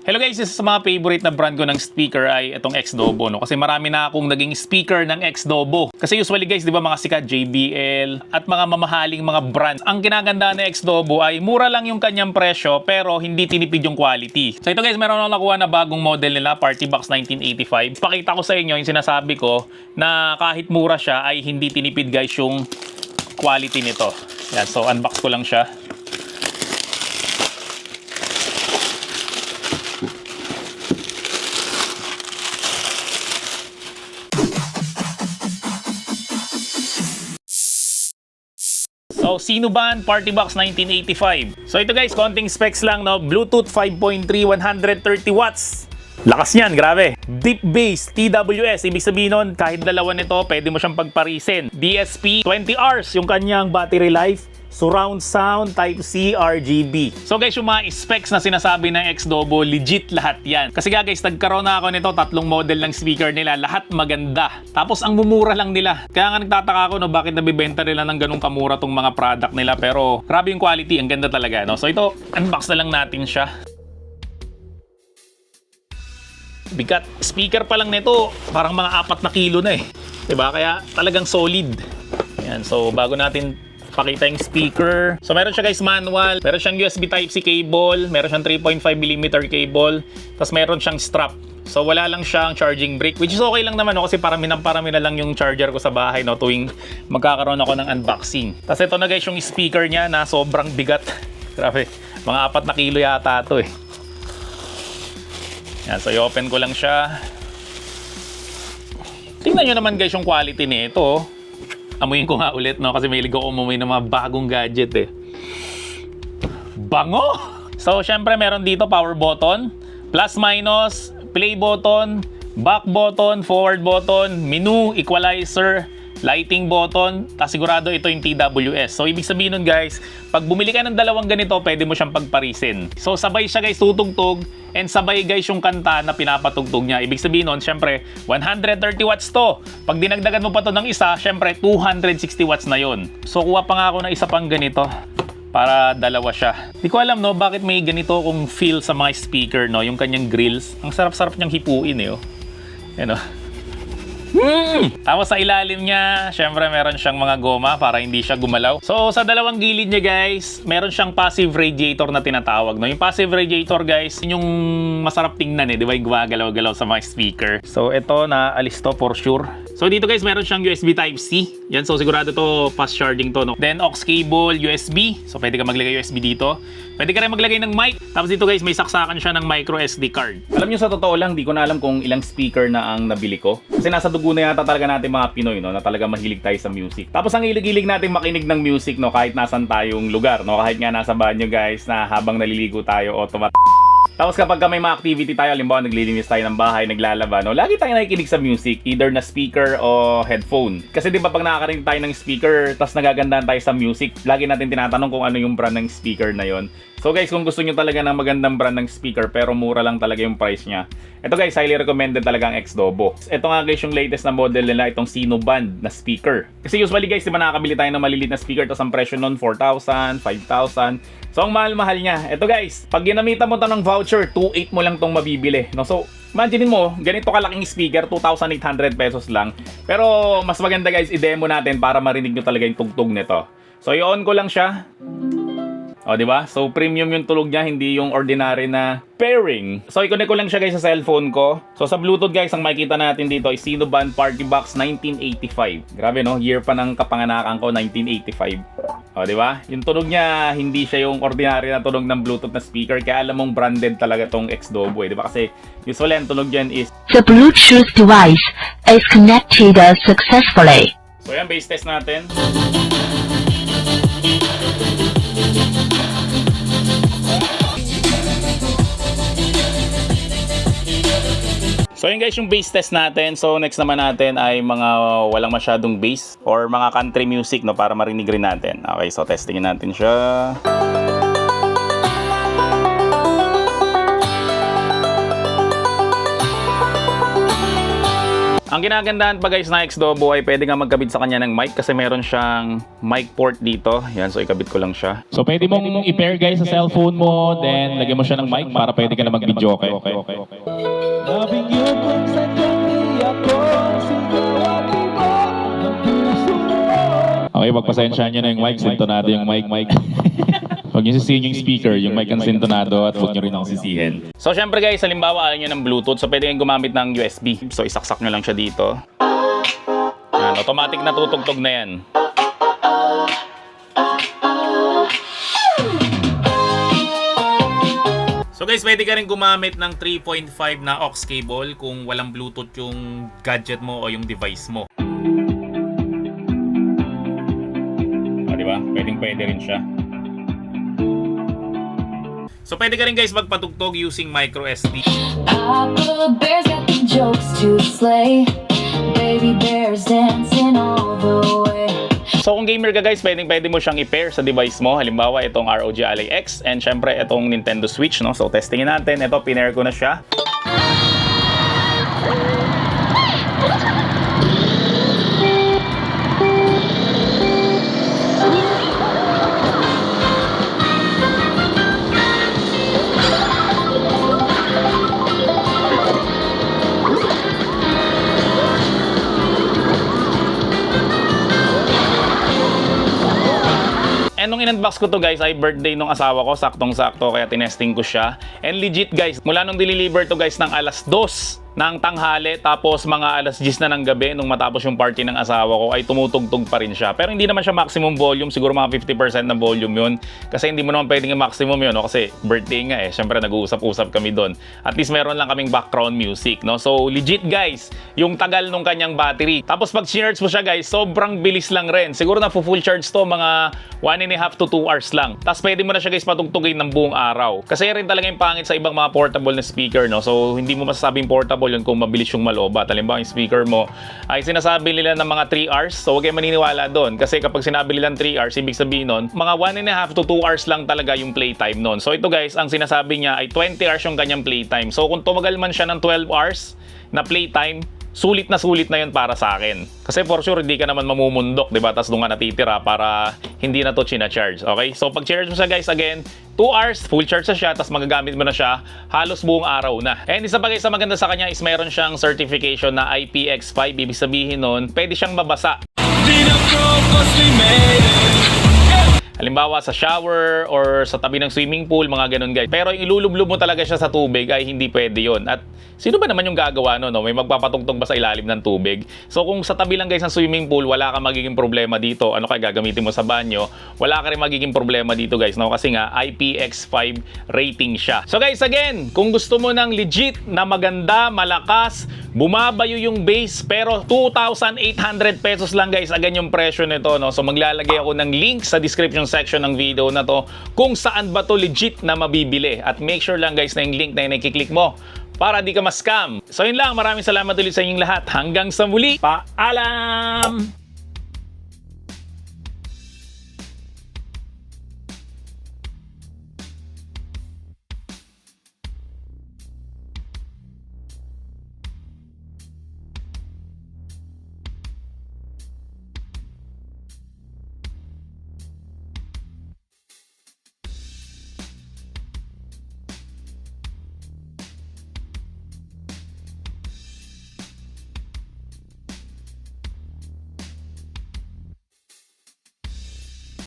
Hello guys, isa sa mga favorite na brand ko ng speaker ay itong X-Dobo, no? Kasi marami na akong naging speaker ng X-Dobo. Kasi usually guys, di ba mga sikat JBL at mga mamahaling mga brands. Ang kinaganda ng X-Dobo ay mura lang yung kanyang presyo pero hindi tinipid yung quality. So ito guys, meron akong nakuha na bagong model nila, Party Box 1985. Pakita ko sa inyo yung sinasabi ko na kahit mura siya ay hindi tinipid guys yung quality nito. Yan, so unbox ko lang siya. So, Cineban Party Box 1985. So, ito guys, konting specs lang, no? Bluetooth 5.3, 130 watts. Lakas niyan, grabe. Deep bass, TWS. Ibig sabihin nun, kahit dalawa nito, pwede mo siyang pagparisin. DSP, 20 hours yung kanyang battery life. Surround sound, Type-C, RGB. So guys, yung mga specs na sinasabi ng X-Dobo, legit lahat yan. Kasi guys, nagkaroon na ako nito, 3 model ng speaker nila, lahat maganda. Tapos ang mumura lang nila. Kaya nga nagtataka ako, no, bakit nabibenta nila ng ganung kamura tong mga product nila. Pero grabe yung quality, ang ganda talaga, no? So ito, unbox na lang natin siya. Bigat. Speaker pa lang nito, parang mga 4 na kilo na eh. Diba? Kaya talagang solid. Yan, so bago natin pakita yung speaker. So meron siya guys manual, meron siyang USB Type-C cable, meron siyang 3.5mm cable, tapos meron siyang strap. So wala lang siyang charging brick, which is okay lang naman, no? Kasi parami na lang yung charger ko sa bahay, no, tuwing magkakaroon ako ng unboxing. Tapos ito na guys yung speaker niya na sobrang bigat. Grabe, mga 4 na kilo yata ito eh. Yan, so i-open ko lang siya. Tingnan nyo naman guys yung quality nito. Amuyin ko nga ulit, no? Kasi mahilig ako umuwi ng mga bagong gadget eh. Bango! So, syempre meron dito power button, plus minus, play button, back button, forward button, menu, equalizer, lighting button, tapos sigurado ito yung TWS. So, ibig sabihin nun guys, pag bumili ka ng dalawang ganito, pwede mo siyang pagparisin. So, sabay siya guys tutugtog, and sabay guys yung kanta na pinapatugtog niya. Ibig sabihin nun, syempre, 130 watts to. Pag dinagdagan mo pa to ng isa, syempre, 260 watts na yon. So, kuha pa nga ako ng isa pang ganito para dalawa siya. Di ko alam, no, bakit may ganito kung feel sa mga speaker, no, yung kanyang grills. Ang sarap-sarap niyang hipuin, eh, oh. Yan, oh. Tapos sa ilalim niya, syempre meron siyang mga goma para hindi siya gumalaw. So sa dalawang gilid niya guys, meron siyang passive radiator na tinatawag, no? Yung passive radiator guys, yung masarap tingnan eh, di ba? Yung gumagalaw-galaw sa mga speaker. So ito, naalis to for sure. So dito guys, meron siyang USB Type-C. Yan, so sigurado to fast charging to, no? Then aux cable, USB. So pwede ka maglagay USB dito. Pwede ka rin maglagay ng mic. Tapos dito guys, may saksakan siya ng micro SD card. Alam nyo, sa totoo lang, di ko na alam kung ilang speaker na ang nabili ko. Kasi nasa dugo na yata talaga natin mga Pinoy, no, na talaga mahilig tayo sa music. Tapos ang hilig-hilig natin makinig ng music, no, kahit nasan tayong lugar, no, kahit nga nasa banyo guys, na habang naliligo tayo tapos kapag may mga activity tayo, halimbawa naglilinis tayo ng bahay, naglalaba, no, lagi tayong nakikinig sa music, either na speaker o headphone. Kasi di ba pag nakakarinig tayo ng speaker, tapos nagagandahan tayo sa music, lagi natin tinatanong kung ano yung brand ng speaker na yon. So guys, kung gusto nyo talaga ng magandang brand ng speaker pero mura lang talaga yung price niya, ito guys, highly recommended talaga ang X-Dobo. Ito nga guys yung latest na model nila, itong Cineban na speaker. Kasi usually guys, di ba nakakabili tayo ng malilit na speaker, tapos ang presyo nun 4,000, 5,000. So ang mahal-mahal niya. Ito guys, pag ginamitan mo to ng voucher, 2,800 mo lang tong mabibili, no? So imagine mo, ganito kalaking speaker, 2,800 pesos lang. Pero mas maganda guys, i-demo natin para marinig nyo talaga yung tugtog nito. So i-on ko lang siya. O, di ba? So, premium yung tulog niya, hindi yung ordinary na pairing. So, i-connect ko lang siya guys sa cellphone ko. So, sa Bluetooth guys, ang makikita natin dito ay Cineban Party Box 1985. Grabe, no? Year pa ng kapanganakan ko, 1985. O, di ba? Yung tunog niya, hindi siya yung ordinary na tunog ng Bluetooth na speaker. Kaya alam mong branded talaga tong X-Dobo, eh. Di ba? Kasi usually ang tunog dyan is The Bluetooth device is connected successfully. So, yan, base test natin. So yun guys yung bass test natin. So next naman natin ay mga walang masyadong bass or mga country music, no, para marinig rin natin. Okay, so testingin natin siya. Ang ginagandahan pa guys na X-Dobo ay pwede nga magkabit sa kanya ng mic kasi meron siyang mic port dito. Yan, so ikabit ko lang siya. So pwede mong i-pair guys sa cellphone mo, then lagyan mo siya ng mic para pwede ka na mag-video, okay? Loving you kung saan di ako sigawan mo ng puso mo. Okay, pagpasensyahan nyo na yung mic, sintonado yung mic. Huwag nyo sisihin yung speaker, yung mic ang sintonado at huwag nyo rin ako sisihin. So syempre guys, halimbawa ayaw nyo ng Bluetooth, so pwede kayong gumamit ng USB. So isaksak nyo lang siya dito. Yan, automatic na tutugtog na yan. So guys, pwede ka rin gumamit ng 3.5 na aux cable kung walang Bluetooth yung gadget mo o yung device mo. O, diba? Pwede rin siya. So pwede ka rin guys magpatugtog using micro SD. Papa Bear's got the jokes to slay. Baby bears dancing all the way. So kung gamer ka guys, pwede mo siyang i-pair sa device mo. Halimbawa itong ROG Ally X and syempre itong Nintendo Switch, no? So testingin natin. Ito, pinair ko na siya. And nung in-unbox ko to guys ay birthday nung asawa ko, saktong-sakto kaya tinesting ko siya. And legit guys, mula nung deliver to guys ng alas 2 ng tanghali tapos mga alas 10 na ng gabi nung matapos yung party ng asawa ko ay tumutugtog pa rin siya. Pero hindi naman siya maximum volume, siguro mga 50% na volume yun. Kasi hindi mo naman pwedeng maximum yun, no? Kasi birthday nga eh, syempre nag-uusap-usap kami doon. At least meron lang kaming background music, no? So legit guys, yung tagal nung kanyang battery. Tapos pag charge mo siya guys, sobrang bilis lang rin. Siguro na full charge to mga 1.5 to 2 hours lang. Tapos pwede mo na siya guys patugtugin ng buong araw. Kasi rin talaga yung pangit sa ibang mga portable na speaker, no? So hindi mo masasabing portable yun kung mabilis yung malobat. Halimbawa yung speaker mo ay sinasabi nila ng mga 3 hours. So huwag kayo maniniwala doon. Kasi kapag sinabi nilang 3 hours, ibig sabihin nun, mga 1.5 to 2 hours lang talaga yung playtime nun. So ito guys, ang sinasabi niya ay 20 hours yung kanyang playtime. So kung tumagal man siya ng 12 hours na playtime, sulit na yun para sa akin. Kasi for sure, hindi ka naman mamumundok, diba? Tapos doon ka natitira para hindi na to china-charge. Okay? So pag charge mo siya guys, again, 2 hours, full charge na siya, tapos magagamit mo na siya halos buong araw na. And isa pa guys, sa maganda sa kanya is meron siyang certification na IPX5. Ibig sabihin nun, pwede siyang mabasa. Halimbawa sa shower or sa tabi ng swimming pool, mga ganun guys. Pero yung ilulublob mo talaga siya sa tubig ay hindi pwede yun. At sino ba naman yung gagawa no? May magpapatugtog ba sa ilalim ng tubig? So kung sa tabi lang guys ng swimming pool, wala kang magiging problema dito. Ano kaya gagamitin mo sa banyo? Wala ka rin magiging problema dito guys, no? Kasi nga IPX5 rating siya. So guys, again, kung gusto mo ng legit na maganda, malakas, bumabayo yung base, pero 2,800 pesos lang guys, again yung presyo nito, no? So maglalagay ako ng link sa description section ng video na to kung saan ba to legit na mabibili. At make sure lang guys na yung link na yun ay kiklik mo para di ka ma-scam. So yun lang, maraming salamat ulit sa inyong lahat. Hanggang sa muli, paalam!